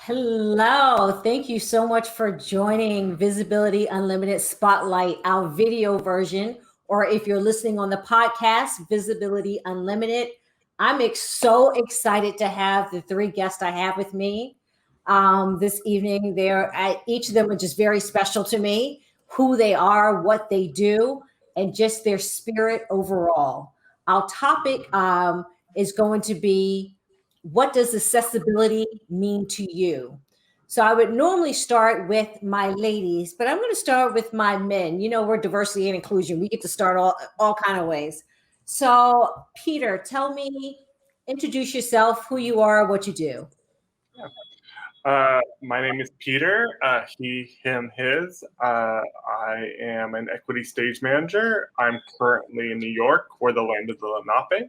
Hello, thank you so much for joining Visibility Unlimited Spotlight, our video version, or if you're listening on the podcast, Visibility Unlimited. So excited to have the three guests I have with me this evening. Each of them are just very special to me, who they are, what they do, and just their spirit overall. Our topic is going to be, what does accessibility mean to you? So I would normally start with my ladies, but I'm going to start with my men. You know, we're diversity and inclusion. We get to start all kind of ways. So Peter, introduce yourself, who you are, what you do. My name is Peter, he, him, his. I am an equity stage manager. I'm currently in New York, or the land of the Lenape.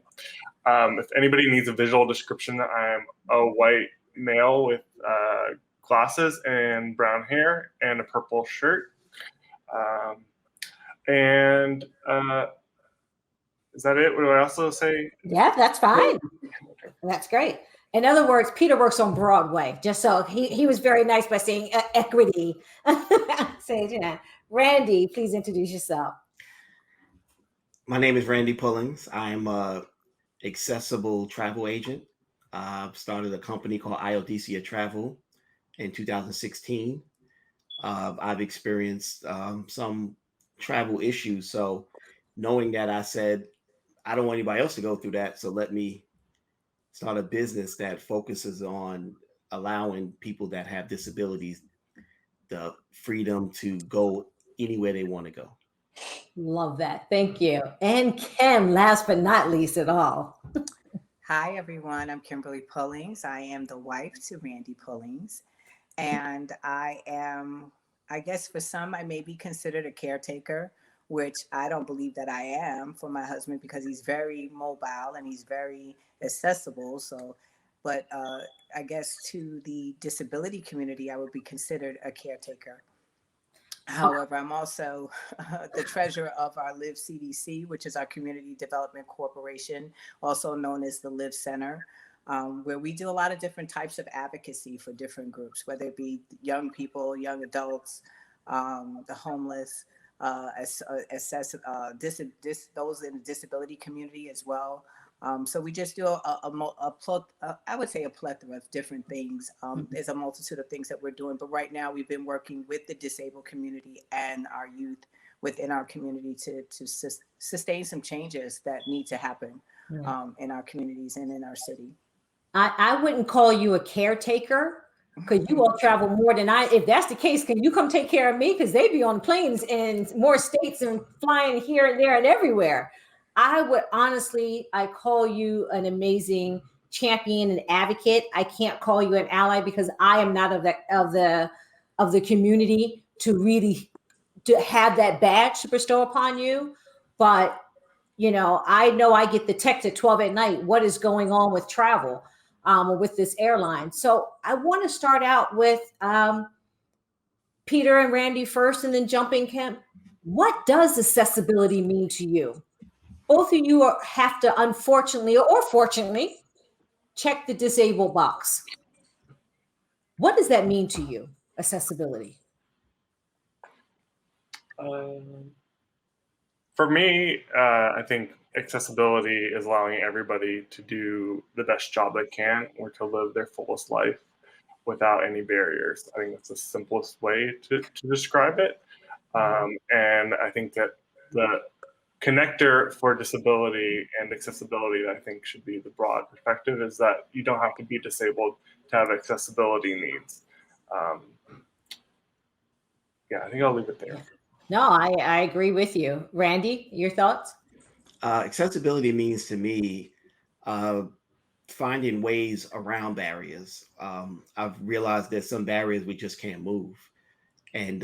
If anybody needs a visual description, I'm a white male with glasses and brown hair and a purple shirt. Is that it? What do I also say? Yeah, that's fine. That's great. In other words, Peter works on Broadway, just so he was very nice by saying equity. Randy, please introduce yourself. My name is Randy Pullings. I'm a accessible travel agent. I've started a company called IODCA Travel in 2016. I've experienced some travel issues. So knowing that, I said, I don't want anybody else to go through that. So let me start a business that focuses on allowing people that have disabilities the freedom to go anywhere they want to go. Love that. Thank you. And Kim, last but not least at all. Hi, everyone. I'm Kimberly Pullings. I am the wife to Randy Pullings. And I guess for some, I may be considered a caretaker, which I don't believe that I am for my husband because he's very mobile and he's very accessible. But I guess to the disability community, I would be considered a caretaker. However, I'm also the treasurer of our Live CDC, which is our Community Development Corporation, also known as the Live Center, where we do a lot of different types of advocacy for different groups, whether it be young people, young adults, the homeless, those in the disability community as well. So we just do I would say a plethora of different things. There's a multitude of things that we're doing, but right now we've been working with the disabled community and our youth within our community to sustain some changes that need to happen in our communities and in our city. I wouldn't call you a caretaker because you all travel more than I. If that's the case, can you come take care of me? Because they be on planes in more states and flying here and there and everywhere. I call you an amazing champion and advocate. I can't call you an ally because I am not of the community to have that badge to bestow upon you. But I know I get the text at 12 at night. What is going on with travel or with this airline? So I want to start out with Peter and Randy first, and then jumping Kim. What does accessibility mean to you? Both of you have to, unfortunately or fortunately, check the disabled box. What does that mean to you, accessibility? For me, I think accessibility is allowing everybody to do the best job they can or to live their fullest life without any barriers. I think that's the simplest way to describe it. And I think that the connector for disability and accessibility, I think, should be the broad perspective, is that you don't have to be disabled to have accessibility needs. I think I'll leave it there. No, I agree with you. Randy, your thoughts? Accessibility means to me finding ways around barriers. I've realized there's some barriers we just can't move. And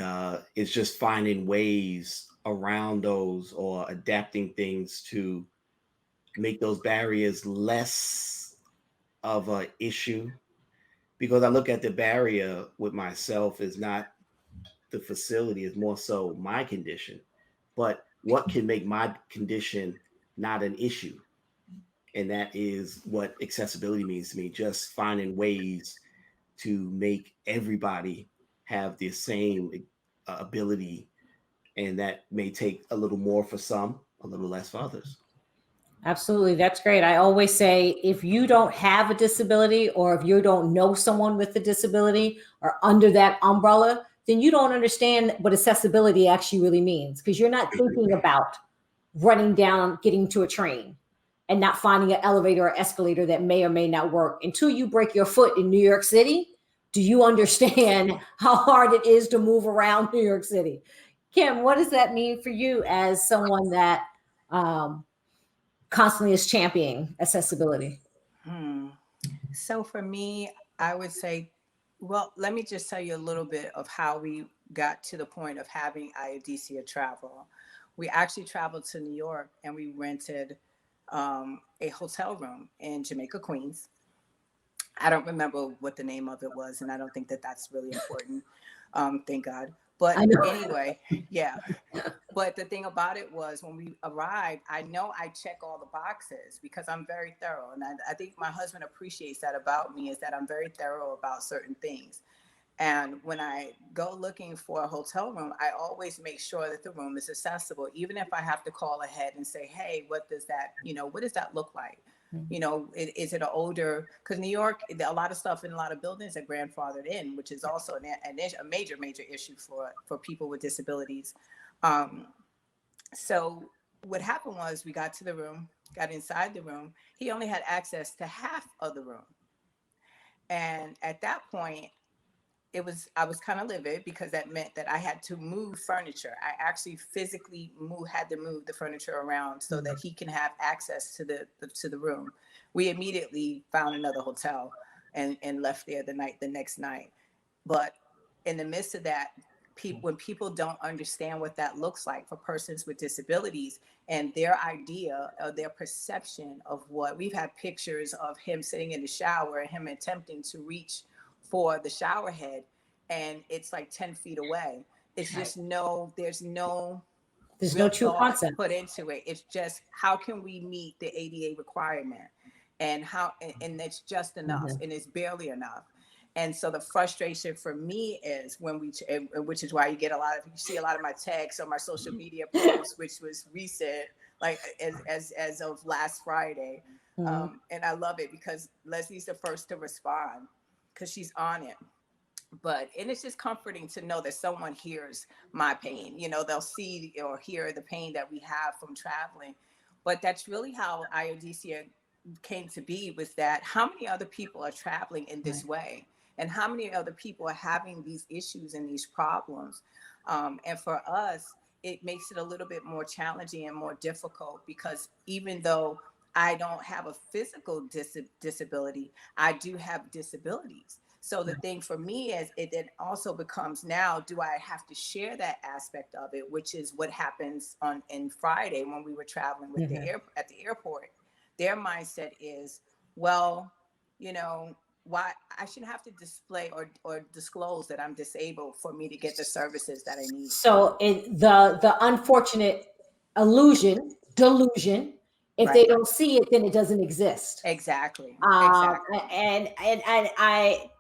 it's just finding ways around those or adapting things to make those barriers less of an issue. Because I look at the barrier with myself as not the facility, is more so my condition. But what can make my condition not an issue? And that is what accessibility means to me, just finding ways to make everybody have the same ability, and that may take a little more for some, a little less for others. Absolutely. That's great. I always say if you don't have a disability, or if you don't know someone with a disability or under that umbrella, then you don't understand what accessibility actually really means, because you're not thinking about running down, getting to a train and not finding an elevator or escalator that may or may not work. Until you break your foot in New York City, do you understand how hard it is to move around New York City? Kim, what does that mean for you as someone that constantly is championing accessibility? So for me, I would say, well, let me just tell you a little bit of how we got to the point of having IODCA travel. We actually traveled to New York and we rented a hotel room in Jamaica, Queens. I don't remember what the name of it was, and I don't think that that's really important. Thank God. But anyway, yeah. But the thing about it was, when we arrived, I know I check all the boxes because I'm very thorough. And I think my husband appreciates that about me, is that I'm very thorough about certain things. And when I go looking for a hotel room, I always make sure that the room is accessible, even if I have to call ahead and say, hey, what does that look like? You know, is it an older, because New York, a lot of stuff in a lot of buildings are grandfathered in, which is also a major issue for people with disabilities. So what happened was, we got to the room, got inside the room. He only had access to half of the room. And at that point, I was kind of livid, because that meant that I had to move furniture. I actually physically had to move the furniture around so that he can have access to the room. We immediately found another hotel and left there the next night. But in the midst of that, when people don't understand what that looks like for persons with disabilities, and their idea or their perception of what, we've had pictures of him sitting in the shower, him attempting to reach for the shower head, and it's like 10 feet away. It's just there's no true concept put into it. It's just, how can we meet the ADA requirement, and and it's just enough, and it's barely enough. And so the frustration for me is which is why you see a lot of my tags on my social media posts, which was recent, like as of last Friday. And I love it because Leslie's the first to respond, because she's on it. And it's just comforting to know that someone hears my pain. You know, they'll see or hear the pain that we have from traveling. But that's really how IODCA came to be, was that how many other people are traveling in this way, and how many other people are having these issues and these problems. And for us, it makes it a little bit more challenging and more difficult, because even though I don't have a physical disability, I do have disabilities. So the thing for me is, it then also becomes, now, do I have to share that aspect of it, which is what happens in Friday when we were traveling with at the airport. Their mindset is, well, you know, why I shouldn't have to display or disclose that I'm disabled for me to get the services that I need. So the unfortunate delusion, if they don't see it, then it doesn't exist. Exactly. And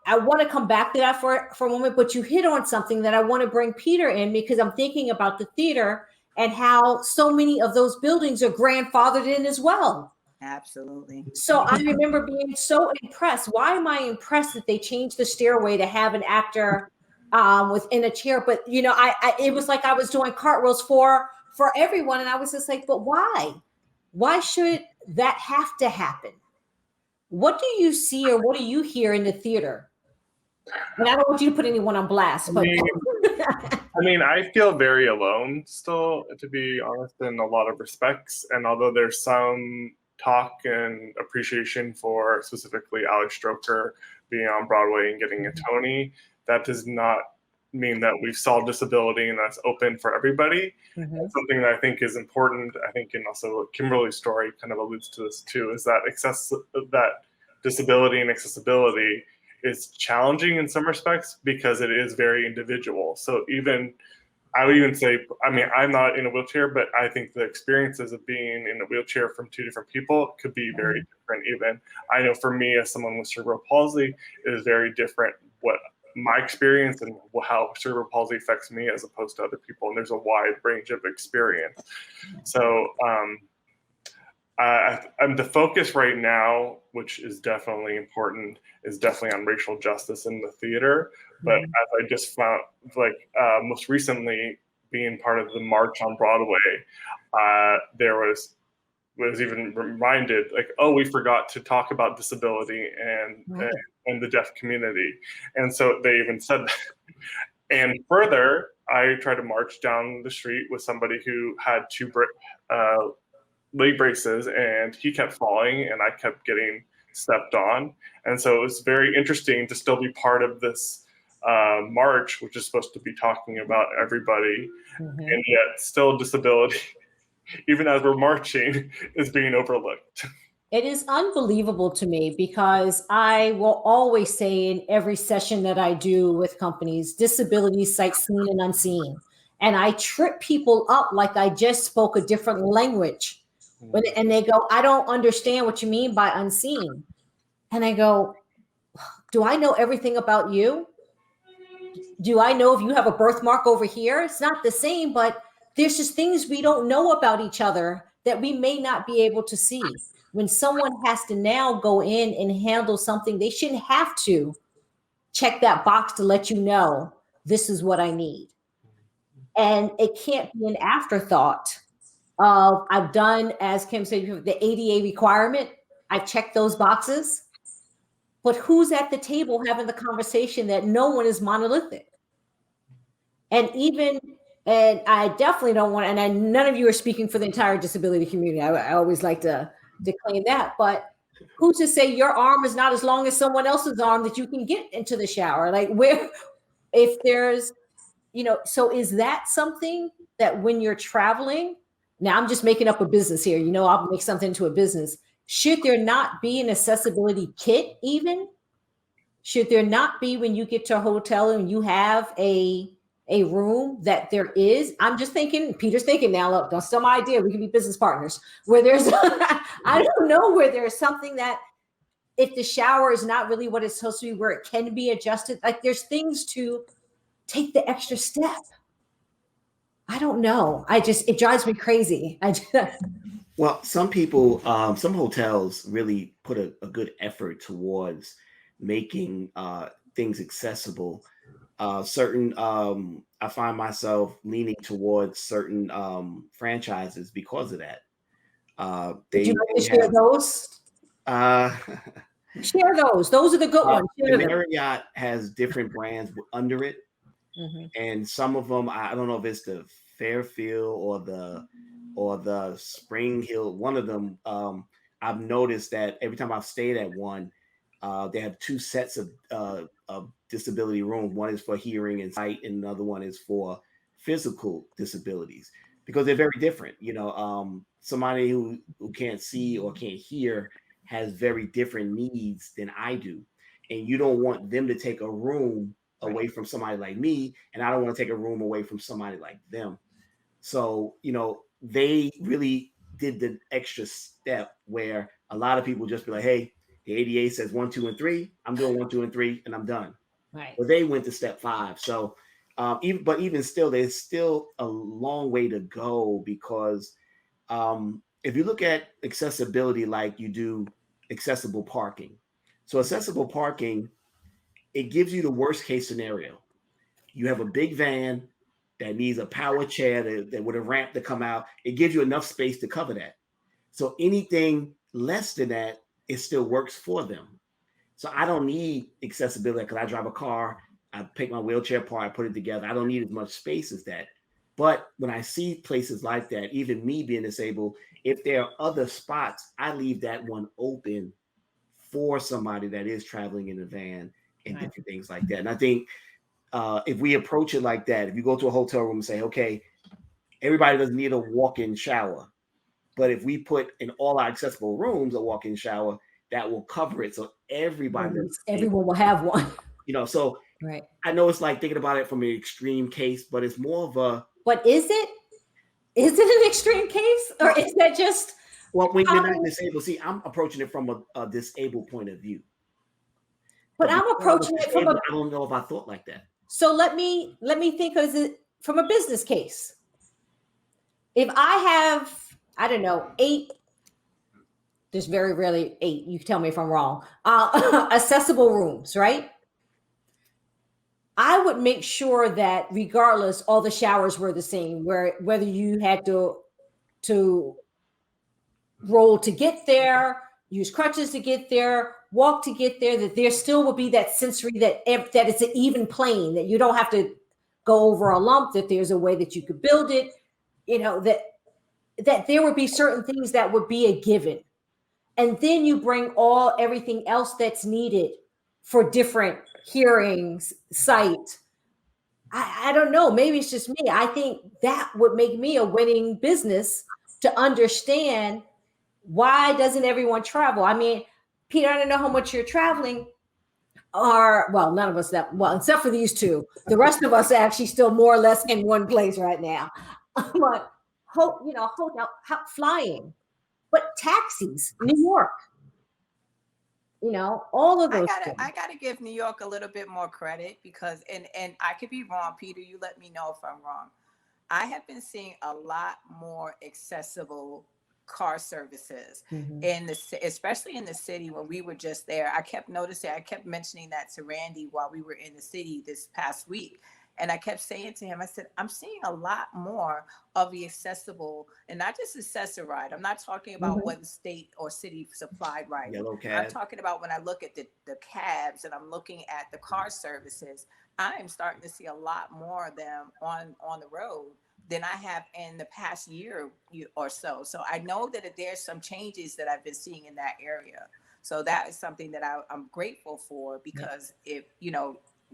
I want to come back to that for a moment, but you hit on something that I want to bring Peter in, because I'm thinking about the theater and how so many of those buildings are grandfathered in as well. Absolutely. So I remember being so impressed. Why am I impressed that they changed the stairway to have an actor within a chair? But you know, it was like I was doing cartwheels for everyone, and I was just like, but why? Why should that have to happen? What do you see or what do you hear in the theater? And I don't want you to put anyone on blast, but I feel very alone still, to be honest, in a lot of respects. And although there's some talk and appreciation for specifically Alex Stroker being on Broadway and getting a Tony, that does not mean that we've solved disability and that's open for everybody. That's something that I think is important. I think, and also Kimberly's story kind of alludes to this too, is that that disability and accessibility is challenging in some respects because it is very individual. So even I would even say, I mean, I'm not in a wheelchair, but I think the experiences of being in a wheelchair from two different people could be very different. Even I know for me, as someone with cerebral palsy, it is very different what my experience and how cerebral palsy affects me as opposed to other people. And there's a wide range of experience. So the focus right now, which is definitely important, is definitely on racial justice in the theater. But as I just found, like most recently, being part of the March on Broadway, there was even reminded, like, oh, we forgot to talk about disability and the deaf community, and so they even said that. And further, I tried to march down the street with somebody who had two leg braces, and he kept falling and I kept getting stepped on. And so it was very interesting to still be part of this march, which is supposed to be talking about everybody, and yet still disability, even as we're marching, is being overlooked. It is unbelievable to me because I will always say in every session that I do with companies, disability sight seen and unseen. And I trip people up like I just spoke a different language. And they go, I don't understand what you mean by unseen. And I go, do I know everything about you? Do I know if you have a birthmark over here? It's not the same, but there's just things we don't know about each other that we may not be able to see. When someone has to now go in and handle something, they shouldn't have to check that box to let you know this is what I need. And it can't be an afterthought. I've done, as Kim said, the ADA requirement. I've checked those boxes. But who's at the table having the conversation that no one is monolithic? And I definitely don't want, and none of you are speaking for the entire disability community. I always like to claim that, but who's to say your arm is not as long as someone else's arm that you can get into the shower? Like if there's, so is that something that when you're traveling, now I'm just making up a business here, I'll make something into a business. Should there not be an accessibility kit even? Should there not be, when you get to a hotel and you have a room, that there is? I'm just thinking, Peter's thinking now, look, that's some idea. We can be business partners where there's, I don't know, where there's something that if the shower is not really what it's supposed to be, where it can be adjusted, like there's things to take the extra step. I don't know. It drives me crazy. Well, some people, some hotels really put a good effort towards making things accessible. I find myself leaning towards certain franchises because of that. Would you like to share those? Share those. Those are the good ones. The Marriott has different brands under it. And some of them, I don't know if it's the Fairfield or the Spring Hill. One of them, I've noticed that every time I've stayed at one, they have two sets of disability rooms. One is for hearing and sight, and another one is for physical disabilities, because they're very different. Somebody who can't see or can't hear has very different needs than I do. And you don't want them to take a room away from somebody like me, and I don't want to take a room away from somebody like them. So, they really did the extra step where a lot of people just be like, hey, the ADA says 1, 2, and 3. I'm doing 1, 2, and 3, and I'm done. Right. But they went to step 5. So, even still, there's still a long way to go, because if you look at accessibility like you do accessible parking. So accessible parking, it gives you the worst case scenario. You have a big van that needs a power chair that with a ramp to come out. It gives you enough space to cover that. So anything less than that, it still works for them. So I don't need accessibility because I drive a car, I pick my wheelchair apart, I put it together. I don't need as much space as that. But when I see places like that, even me being disabled, if there are other spots, I leave that one open for somebody that is traveling in a van and different things like that. And I think if we approach it like that, if you go to a hotel room and say, okay, everybody doesn't need a walk-in shower, but if we put in all our accessible rooms a walk-in shower, that will cover it. So everyone will have one. So Right. I know it's like thinking about it from an extreme case, but it's more of a. But is it? Is it an extreme case, or is that just? Well, when you're not disabled, see, I'm approaching it from a disabled point of view. But I'm approaching it from a. I don't know if I thought like that. So let me think of it from a business case. If I have, I don't know, 8. There's very rarely 8. You can tell me if I'm wrong. Accessible rooms, right? I would make sure that regardless, all the showers were the same. Whether you had to roll to get there, use crutches to get there, walk to get there, that there still will be that sensory that it's an even plane, that you don't have to go over a lump, that there's a way that you could build it, that there would be certain things that would be a given. And then you bring everything else that's needed for different hearings, sight. I don't know. Maybe it's just me. I think that would make me a winning business, to understand why doesn't everyone travel? I mean, Peter, I don't know how much you're traveling. None of us except for these 2. The rest of us are actually still more or less in one place right now. But flying, but taxis, New York, all of those. I gotta give New York a little bit more credit, because, and I could be wrong, Peter, you let me know if I'm wrong. I have been seeing a lot more accessible car services especially in the city. When we were just there, I kept mentioning that to Randy while we were in the city this past week. And I kept saying to him, I said, I'm seeing a lot more of the accessible, and not just accessoride. I'm not talking about what state or city supplied ride. Yellow cab. I'm talking about when I look at the cabs and I'm looking at the car services, I am starting to see a lot more of them on the road than I have in the past year or so. So I know that there's some changes that I've been seeing in that area. So that is something that I'm grateful for, because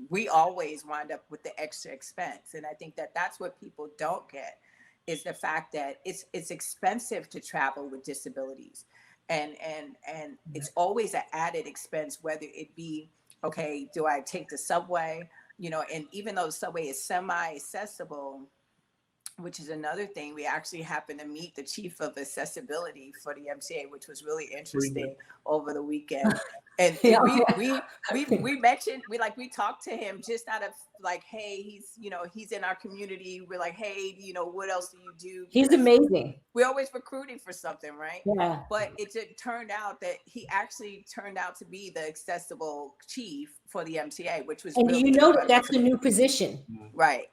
we always wind up with the extra expense. And I think that that's what people don't get, is the fact that it's expensive to travel with disabilities. And it's always an added expense, whether it be, okay, do I take the subway? And even though the subway is semi-accessible, which is another thing, we actually happened to meet the chief of accessibility for the MTA, which was really interesting over the weekend. And we mentioned, we talked to him just out of like, hey, he's in our community. We're like, hey, what else do you do? He's amazing. We're always recruiting for something, right? Yeah. But it just turned out that he actually turned out to be the accessible chief for the MTA, which was. And really that's a new position. Right.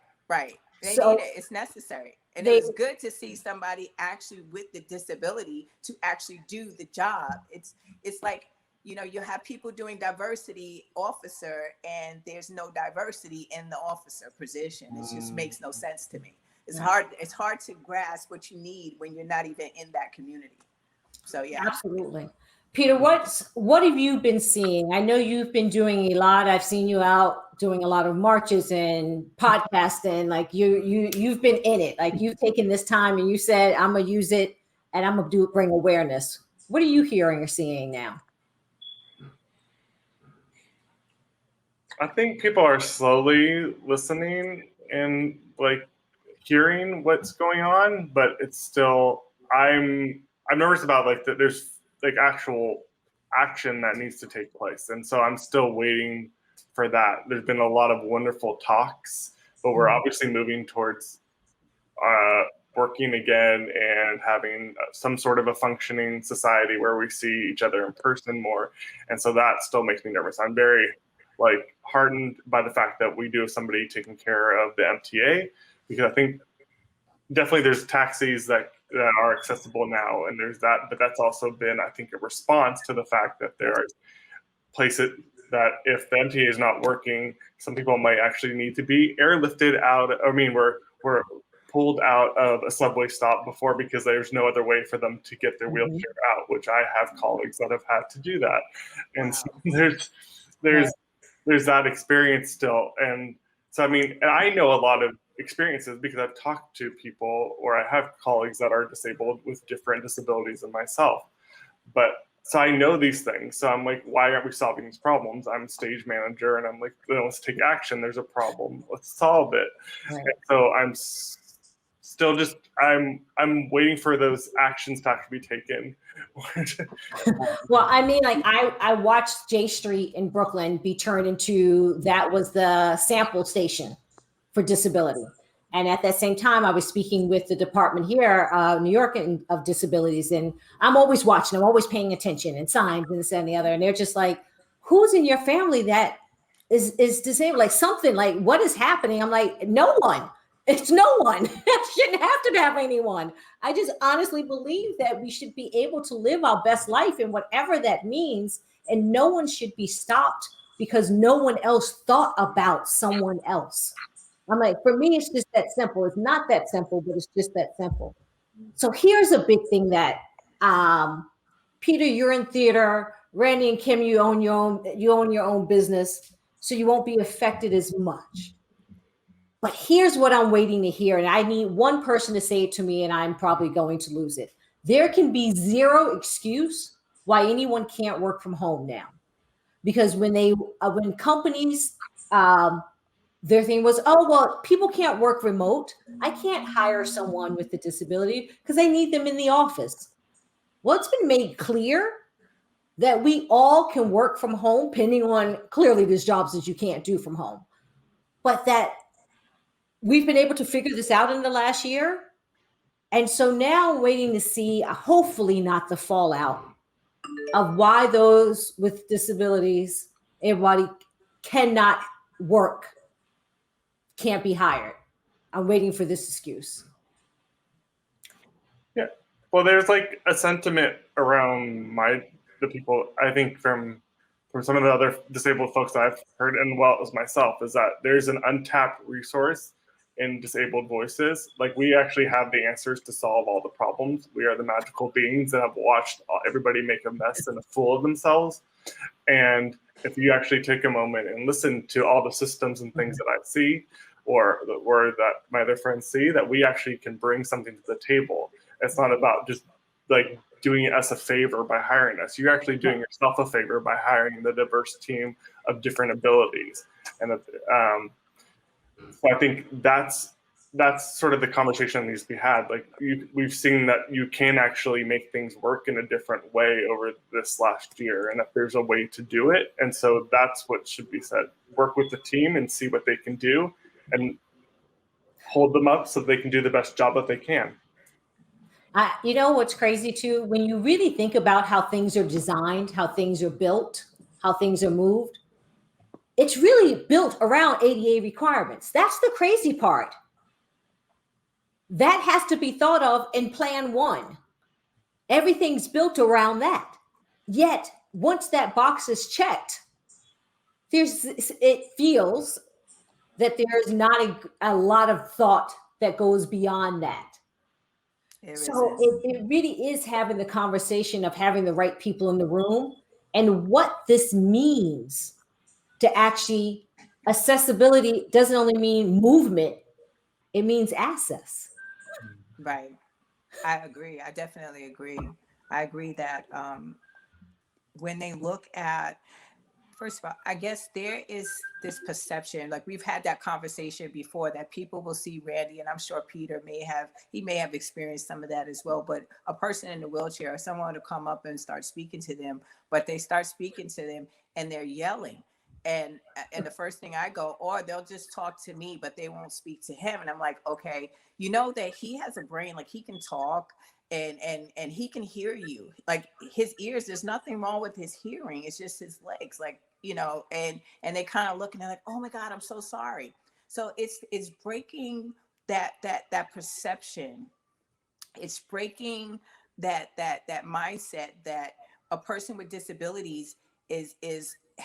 They need it. It's necessary. And it's good to see somebody actually with the disability to actually do the job. It's like, you have people doing diversity officer, and there's no diversity in the officer position. It just makes no sense to me. It's hard to grasp what you need when you're not even in that community. So yeah. Absolutely. Peter, what have you been seeing? I know you've been doing a lot. I've seen you out doing a lot of marches and podcasting. Like you've been in it. Like you've taken this time and you said, I'm gonna use it and I'm gonna bring awareness. What are you hearing or seeing now? I think people are slowly listening and like hearing what's going on, but it's still, I'm nervous about like that there's like actual action that needs to take place. And so I'm still waiting for that. There's been a lot of wonderful talks, but we're obviously moving towards working again and having some sort of a functioning society where we see each other in person more. And so that still makes me nervous. I'm very heartened by the fact that we do have somebody taking care of the MTA, because I think definitely there's taxis that are accessible now, and there's that, but that's also been, I think, a response to the fact that there are places that if the MTA is not working, some people might actually need to be airlifted out. I mean, we're pulled out of a subway stop before because there's no other way for them to get their wheelchair out, which I have colleagues that have had to do that. And so there's that experience still. And so, I mean, and I know a lot of experiences because I've talked to people, or I have colleagues that are disabled with different disabilities than myself. But So I know these things. So I'm like, why aren't we solving these problems? I'm stage manager, and I'm like, let's take action. There's a problem. Let's solve it. Right. And so I'm still just I'm waiting for those actions to actually be taken. Well, I mean, like I watched J Street in Brooklyn be turned into, that was the sample station for disability. And at that same time, I was speaking with the department here, New York, of disabilities. And I'm always watching, I'm always paying attention, and signs and this and the other. And they're just like, who's in your family that is disabled? Like something, like what is happening? I'm like, no one. It's no one. It shouldn't have to have anyone. I just honestly believe that we should be able to live our best life, and whatever that means. And no one should be stopped because no one else thought about someone else. I'm like, for me, it's just that simple. It's not that simple, but it's just that simple. So here's a big thing that, Peter, you're in theater. Randy and Kim, you own your own business, so you won't be affected as much. But here's what I'm waiting to hear, and I need one person to say it to me, and I'm probably going to lose it. There can be zero excuse why anyone can't work from home now, because when companies, their thing was, oh, well, people can't work remote. I can't hire someone with a disability because I need them in the office. Well, it's been made clear that we all can work from home, depending on, clearly there's jobs that you can't do from home, but that we've been able to figure this out in the last year. And so now I'm waiting to see, hopefully not the fallout of why those with disabilities, everybody cannot work, can't be hired. I'm waiting for this excuse. Yeah. Well, there's like a sentiment around the people, I think from some of the other disabled folks that I've heard, and well as myself, is that there's an untapped resource in disabled voices. Like, we actually have the answers to solve all the problems. We are the magical beings that have watched everybody make a mess and a fool of themselves. And if you actually take a moment and listen to all the systems and things that I see, or that my other friends see, that we actually can bring something to the table. It's not about just like doing us a favor by hiring us. You're actually doing yourself a favor by hiring the diverse team of different abilities. And so I think that's sort of the conversation that needs to be had. Like, we've seen that you can actually make things work in a different way over this last year, and that there's a way to do it. And so that's what should be said. Work with the team and see what they can do, and hold them up so they can do the best job that they can. You know what's crazy too? When you really think about how things are designed, how things are built, how things are moved, it's really built around ADA requirements. That's the crazy part. That has to be thought of in plan one. Everything's built around that. Yet, once that box is checked, it feels that there's not a lot of thought that goes beyond that. So it really is having the conversation of having the right people in the room, and what this means to actually, accessibility doesn't only mean movement, it means access. Right. I agree. I definitely agree. I agree that when they look at, first of all, I guess there is this perception, like we've had that conversation before, that people will see Randy, and I'm sure Peter may have experienced some of that as well, but a person in a wheelchair or someone to come up and start speaking to them, but they start speaking to them and they're yelling. And the first thing I go, or they'll just talk to me, but they won't speak to him. And I'm like, okay, you know that he has a brain, like he can talk and he can hear you. Like his ears, there's nothing wrong with his hearing. It's just his legs, like, you know, and they kind of look and they're like, oh my God, I'm so sorry. So it's breaking that perception. It's breaking that mindset that a person with disabilities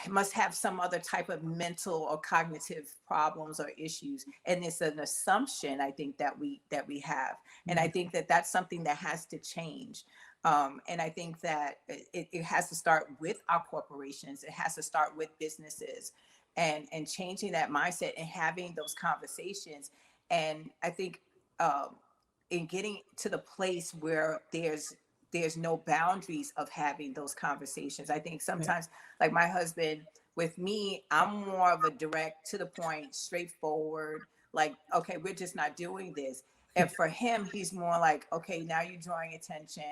must have some other type of mental or cognitive problems or issues, and it's an assumption, I think, that we have. And I think that that's something that has to change. And I think that it has to start with our corporations. It has to start with businesses, and changing that mindset and having those conversations. And I think in getting to the place where there's there's no boundaries of having those conversations. I think sometimes, like my husband, with me, I'm more of a direct, to the point, straightforward, like, okay, we're just not doing this. And for him, he's more like, okay, now you're drawing attention.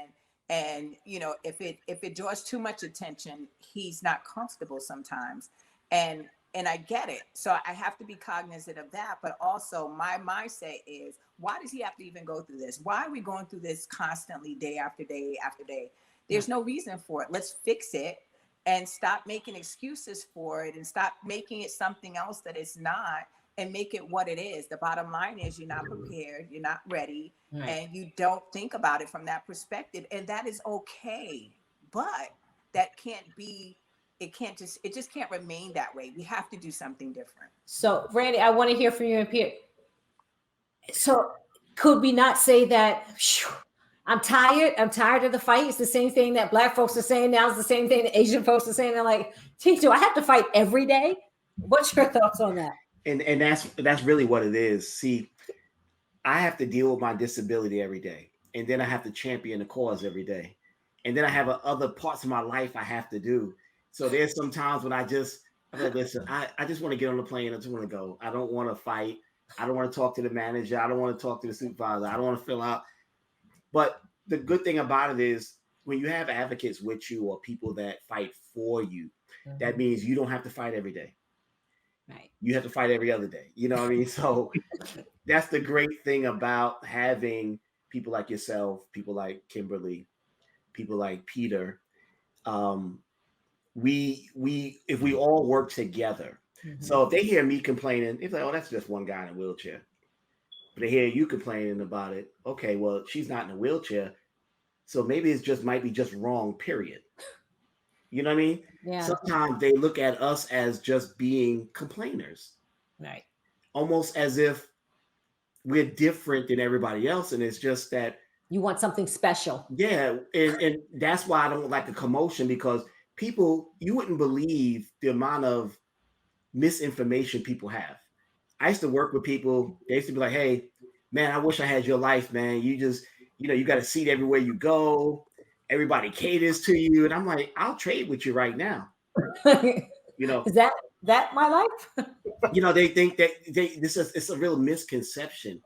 And if it draws too much attention, he's not comfortable sometimes. And I get it. So I have to be cognizant of that. But also my mindset is, why does he have to even go through this? Why are we going through this constantly, day after day after day? There's no reason for it. Let's fix it and stop making excuses for it, and stop making it something else that it's not, and make it what it is. The bottom line is, you're not prepared, you're not ready, and you don't think about it from that perspective. And that is okay. But that can't be, it just can't remain that way. We have to do something different. So, Randy, I want to hear from you and Pierre. So, could we not say that, I'm tired of the fight? It's the same thing that Black folks are saying now. It's the same thing that Asian folks are saying. They're like, do I have to fight every day? What's your thoughts on that? And that's really what it is. See, I have to deal with my disability every day, and then I have to champion the cause every day, and then I have other parts of my life I have to do. So there's some times when I'm like, listen, I just want to get on the plane. I just want to go. I don't want to fight. I don't want to talk to the manager. I don't want to talk to the supervisor. I don't want to fill out. But the good thing about it is, when you have advocates with you or people that fight for you, that means you don't have to fight every day. Right. You have to fight every other day. You know what I mean? So that's the great thing about having people like yourself, people like Kimberly, people like Peter. If we all work together. So if they hear me complaining, it's like, oh, that's just one guy in a wheelchair. But they hear you complaining about it. Okay, well, she's not in a wheelchair, so maybe might be just wrong, period. You know what I mean? Yeah. Sometimes they look at us as just being complainers. Right. Almost as if we're different than everybody else. And it's just that you want something special. Yeah. And that's why I don't like a commotion, because people, you wouldn't believe the amount of misinformation people have. I used to work with people. They used to be like, hey, man, I wish I had your life, man. You just, you got a seat everywhere you go. Everybody caters to you. And I'm like, I'll trade with you right now. Is that my life? They think that it's a real misconception.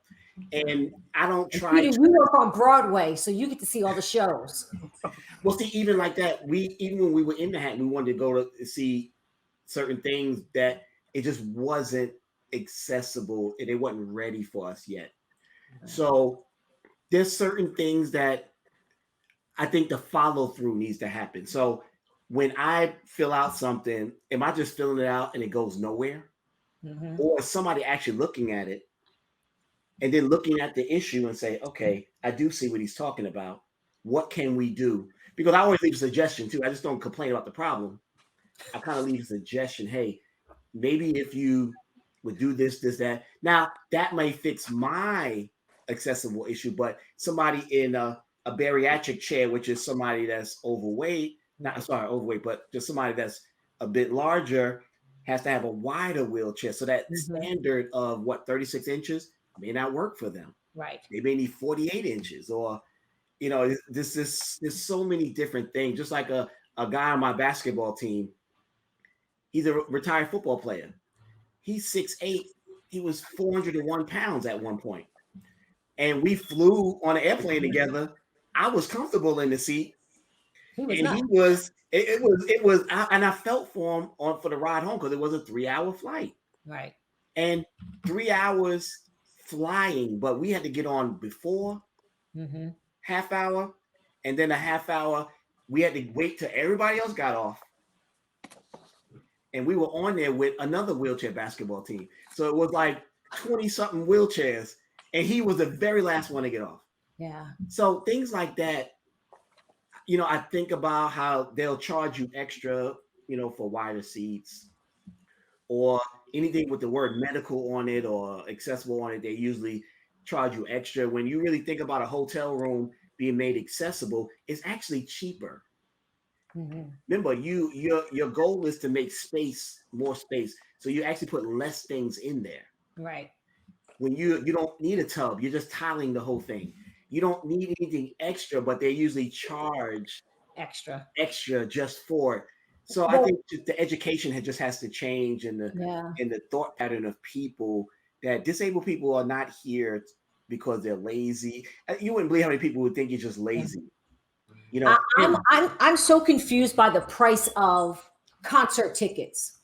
And I don't try. Peter, we work on Broadway, so you get to see all the shows. Well, see, even like that, even when we were in Manhattan, we wanted to go to see certain things that it just wasn't accessible and it wasn't ready for us yet. Right. So there's certain things that I think the follow through needs to happen. So when I fill out something, am I just filling it out and it goes nowhere? Mm-hmm. Or is somebody actually looking at it and then looking at the issue and say, okay, I do see what he's talking about. What can we do? Because I always leave a suggestion too. I just don't complain about the problem. I kind of leave a suggestion. Hey, maybe if you would do this, that. Now that may fix my accessible issue, but somebody in a bariatric chair, which is somebody that's overweight, but just somebody that's a bit larger, has to have a wider wheelchair. So that standard of 36 inches may not work for them. Right. They may need 48 inches or, there's so many different things. Just like a guy on my basketball team, he's a retired football player. He's 6'8". He was 401 pounds at one point. And we flew on an airplane together. I was comfortable in the seat. And I felt for him for the ride home, because it was a 3-hour flight. Right. And 3 hours flying, but we had to get on before half hour, and then a half hour. We had to wait till everybody else got off. And we were on there with another wheelchair basketball team. So it was like 20 something wheelchairs. And he was the very last one to get off. Yeah. So things like that, I think about how they'll charge you extra, for wider seats or anything with the word medical on it or accessible on it. They usually charge you extra. When you really think about a hotel room being made accessible, it's actually cheaper. Mm-hmm. Remember, your goal is to make more space. So you actually put less things in there. Right. When you don't need a tub, you're just tiling the whole thing. you don't need anything extra, but they usually charge Extra. just for it. So I think the education just has to change in the thought pattern of people, that disabled people are not here because they're lazy. You wouldn't believe how many people would think you're just lazy. You know, I'm so confused by the price of concert tickets.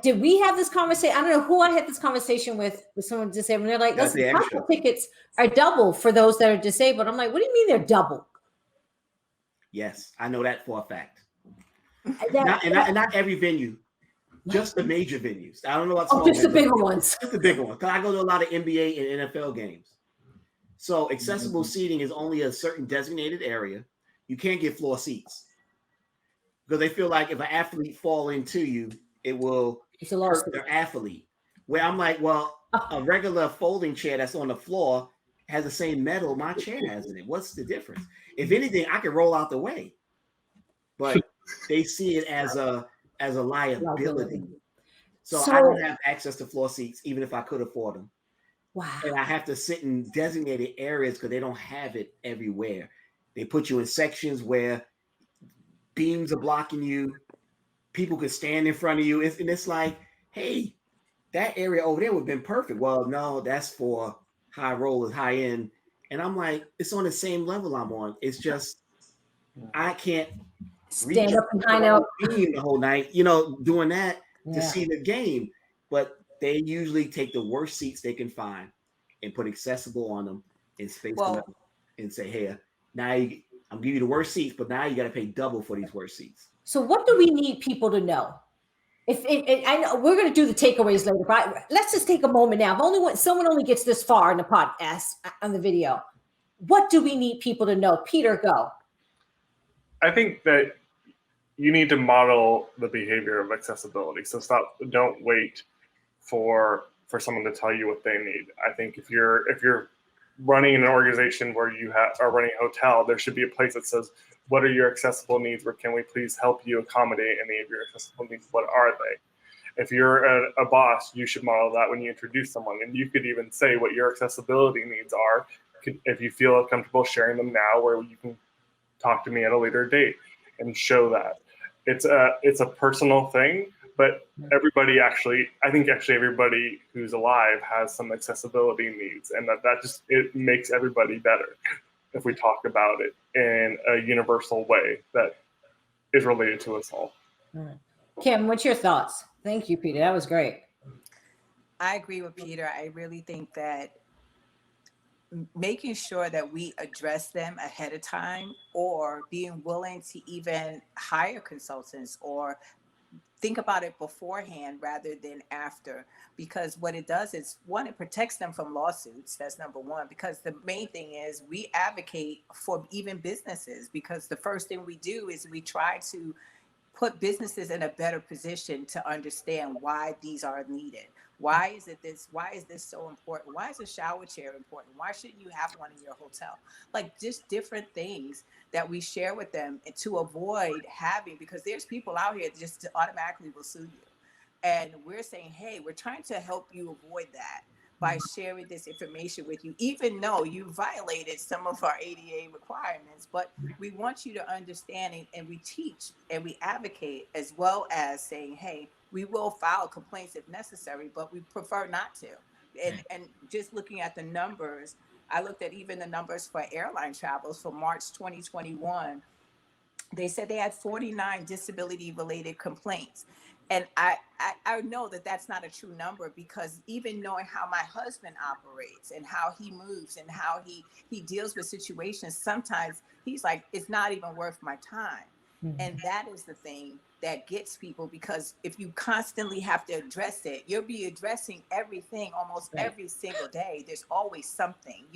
Did we have this conversation? I don't know who I had this conversation with someone disabled. They're like, listen, concert tickets are double for those that are disabled. I'm like, what do you mean they're double? Yes, I know that for a fact. Not every venue, just the major venues. I don't know what's just the bigger ones. Just the bigger ones. Because I go to a lot of NBA and NFL games. So accessible seating is only a certain designated area. You can't get floor seats because they feel like if an athlete fall into you, it will hurt their athlete. Where I'm like, well, a regular folding chair that's on the floor has the same metal my chair has in it. What's the difference? If anything, I can roll out the way. But they see it as a liability. So I don't have access to floor seats, even if I could afford them. Wow. And I have to sit in designated areas because they don't have it everywhere. They put you in sections where beams are blocking you. People could stand in front of you. And it's like, hey, that area over there would have been perfect. Well, no, that's for high rollers, high end. And I'm like, it's on the same level I'm on. It's just, I can't stand up behind the whole night, doing that to see the game. But they usually take the worst seats they can find and put accessible on them and space them out and say, hey, now I'm giving you the worst seats, but now you got to pay double for these worst seats. So what do we need people to know? If I know we're going to do the takeaways later, but let's just take a moment now. If someone only gets this far in the podcast on the video, what do we need people to know? Peter, go. I think that you need to model the behavior of accessibility. So don't wait for someone to tell you what they need. I think if you're running an organization where you are running a hotel, there should be a place that says, what are your accessible needs? Where can we please help you accommodate any of your accessible needs? What are they? If you're a boss, you should model that when you introduce someone. And you could even say what your accessibility needs are. If you feel comfortable sharing them now, where you can talk to me at a later date and show that. It's a personal thing, but everybody I think everybody who's alive has some accessibility needs, and it makes everybody better if we talk about it in a universal way that is related to us all. Kim, what's your thoughts? Thank you, Peter. That was great. I agree with Peter. I really think that making sure that we address them ahead of time, or being willing to even hire consultants or think about it beforehand rather than after, because what it does is, one, it protects them from lawsuits. That's number one, because the main thing is we advocate for even businesses, because the first thing we do is we try to put businesses in a better position to understand why these are needed. Why is this so important? Why is a shower chair important? Why shouldn't you have one in your hotel? Like, just different things that we share with them to avoid having, because there's people out here that just automatically will sue you. And we're saying, hey, we're trying to help you avoid that by sharing this information with you, even though you violated some of our ADA requirements. But we want you to understand, and we teach and we advocate, as well as saying, hey, we will file complaints if necessary, but we prefer not to. And just looking at the numbers, I looked at even the numbers for airline travels for March 2021. They said they had 49 disability-related complaints. And I know that that's not a true number, because even knowing how my husband operates and how he moves and how he deals with situations, sometimes he's like, it's not even worth my time. Mm-hmm. And that is the thing that gets people, because if you constantly have to address it, you'll be addressing everything almost every single day. There's always something,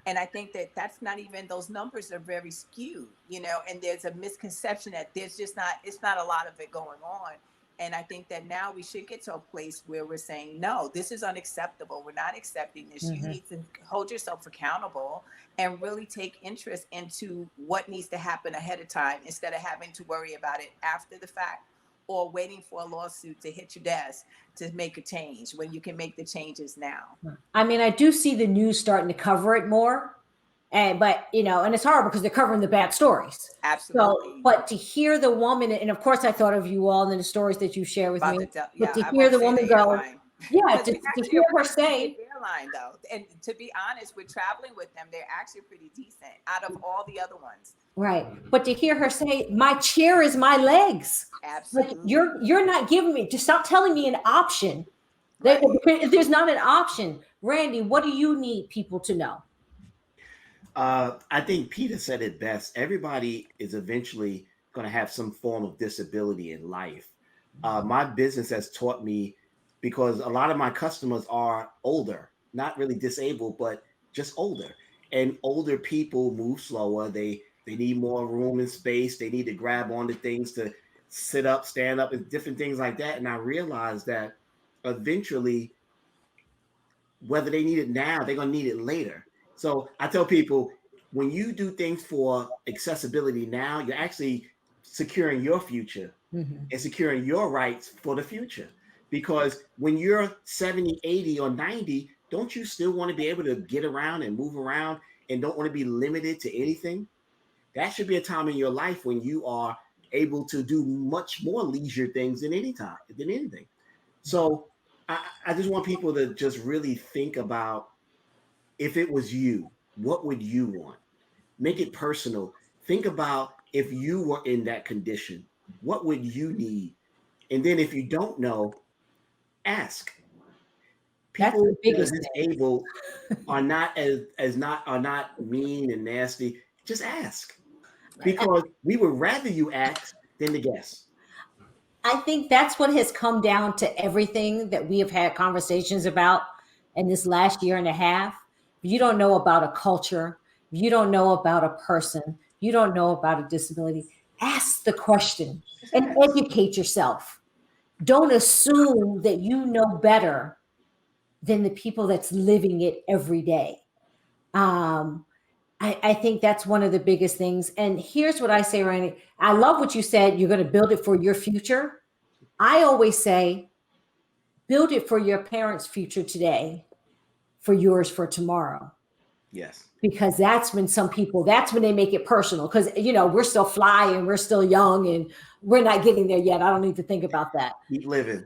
and I think that that's not even, those numbers are very skewed, and there's a misconception that it's not a lot of it going on. And I think that now we should get to a place where we're saying, no, this is unacceptable. We're not accepting this. Mm-hmm. You need to hold yourself accountable and really take interest into what needs to happen ahead of time, instead of having to worry about it after the fact, or waiting for a lawsuit to hit your desk to make a change when you can make the changes now. I mean, I do see the news starting to cover it more. But and it's horrible because they're covering the bad stories. Absolutely. So, but to hear the woman, and of course I thought of you all and the stories that you share with me, but to hear the woman go, to hear her say, airline though, and to be honest, with traveling with them, they're actually pretty decent out of all the other ones. Right. But to hear her say, my chair is my legs. Absolutely. Like you're not giving me, just stop telling me an option. Right. There's not an option. Randy, what do you need people to know? I think Peter said it best. Everybody is eventually going to have some form of disability in life. My business has taught me, because a lot of my customers are older, not really disabled, but just older. And older people move slower. They need more room and space. They need to grab onto things to sit up, stand up, and different things like that. And I realized that eventually, whether they need it now, they're going to need it later. So I tell people, when you do things for accessibility now, you're actually securing your future and securing your rights for the future. Because when you're 70, 80, or 90, don't you still want to be able to get around and move around and don't want to be limited to anything? That should be a time in your life when you are able to do much more leisure things than anything. So I just want people to just really think about, if it was you, what would you want? Make it personal. Think about, if you were in that condition, what would you need? And then if you don't know, ask. People that are disabled are not mean and nasty. Just ask. Because we would rather you ask than to guess. I think that's what has come down to everything that we have had conversations about in this last year and a half. If you don't know about a culture, if you don't know about a person, you don't know about a disability, ask the question and educate yourself. Don't assume that you know better than the people that's living it every day. I think that's one of the biggest things. And here's what I say, Randy. I love what you said. You're going to build it for your future. I always say, build it for your parents' future today, for yours for tomorrow. Yes. Because that's when they make it personal. Because, we're still fly and we're still young and we're not getting there yet. I don't need to think about that. Keep living.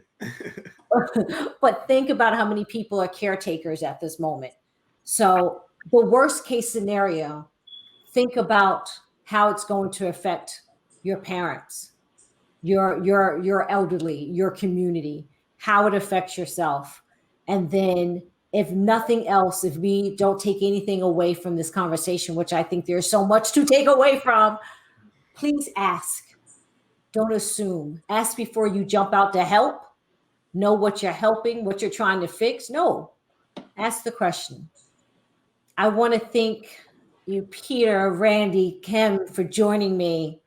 But think about how many people are caretakers at this moment. So the worst case scenario, think about how it's going to affect your parents, your elderly, your community, how it affects yourself. And then if nothing else, if we don't take anything away from this conversation, which I think there's so much to take away from, please ask. Don't assume. Ask before you jump out to help. Know what you're helping, what you're trying to fix. No, ask the question. I want to thank you, Peter, Randy, Kim, for joining me.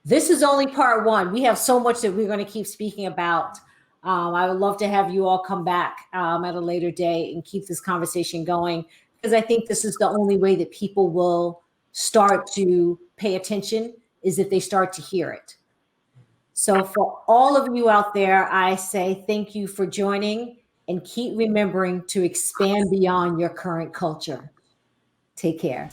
This is only part one. We have so much that we're going to keep speaking about. I would love to have you all come back at a later day and keep this conversation going, because I think this is the only way that people will start to pay attention, is if they start to hear it. So for all of you out there, I say thank you for joining, and keep remembering to expand beyond your current culture. Take care.